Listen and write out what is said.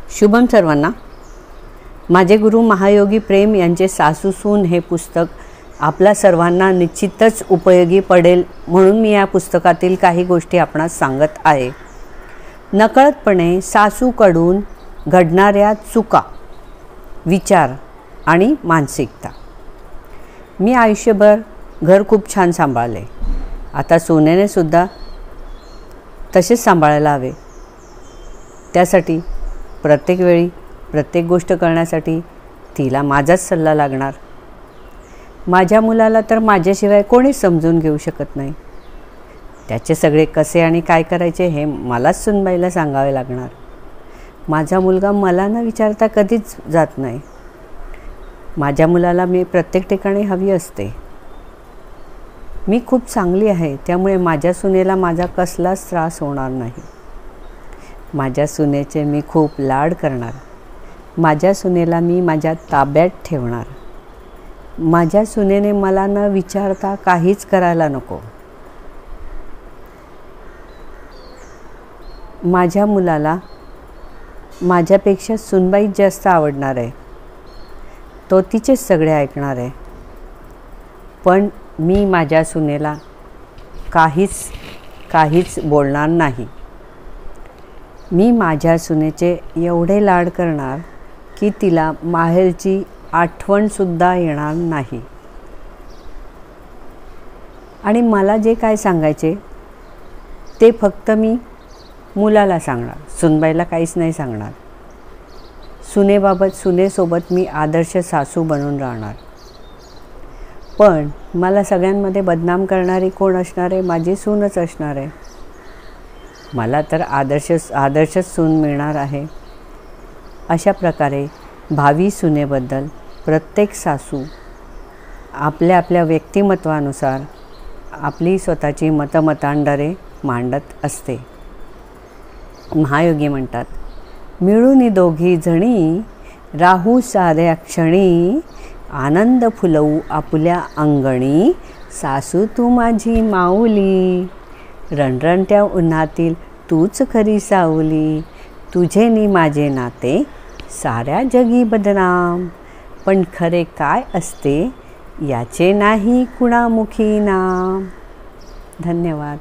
शुभम सर्वांना. माझे गुरु महायोगी प्रेम यांचे सासू सून हे पुस्तक आपल्या सर्वांना निश्चितच उपयोगी पडेल म्हणून मी या पुस्तकातील काही गोष्टी आपणास सांगत आहे. नकळतपणे सासूकडून घडणाऱ्या चुका, विचार आणि मानसिकता. मी आयुष्यभर घर खूप छान सांभाळले. आता सोन्याने सुद्धा तसेच सांभाळायला हवे. त्यासाठी प्रत्येक वेळी प्रत्येक गोष्ट करण्यासाठी तिला माझाच सल्ला लागणार. माझ्या मुलाला तर माझ्याशिवाय कोणीच समजून घेऊ शकत नाही. त्याचे सगळे कसे आणि काय करायचे हे मलाच सुनबाईला सांगावे लागणार. माझा मुलगा मला न विचारता कधीच जात नाही. माझ्या मुलाला मी प्रत्येक ठिकाणी हवी असते. मी खूप चांगली आहे, त्यामुळे माझ्या सुनेला माझा कसलाच त्रास होणार नाही. माझ्या सुनेचे मी खूप लाड करणार. माझ्या सुनेला मी माझ्या ताब्यात ठेवणार. माझ्या सुनेने मला न विचारता काहीच करायला नको. माझ्या मुलाला माझ्यापेक्षा सुनबाई जास्त आवडणार आहे. तो तिचेच सगळे ऐकणार आहे. पण मी माझ्या सुनेला काहीच बोलणार नाही. मी माझ्या सुनेचे एवढे लाड करणार की तिला माहेरची आठवणसुद्धा येणार नाही. आणि मला जे काय सांगायचे ते फक्त मी मुलाला सांगणार, सुनबाईला काहीच नाही सांगणार. सुनेसोबत मी आदर्श सासू बनून राहणार. पण मला सगळ्यांमध्ये बदनाम करणारी कोण असणार आहे? माझी सूनच असणार आहे. मला तर आदर्श सून मिळणार आहे. अशा प्रकारे भावी सुनेबद्दल प्रत्येक सासू आपल्या व्यक्तिमत्वानुसार आपली स्वतःची मतमतांडरे मांडत असते. महायोगी म्हणतात, मिळून दोघी जणी राहू साऱ्या क्षणी, आनंद फुलवू आपुल्या अंगणी, सासू तू माझी माऊली, रणरणत्या उन्हातील तूच खरी सावली, तुझे नि माझे नाते साऱ्या जगी बदनाम, पण खरे काय असते याचे नाही कुणामुखी नाम. धन्यवाद.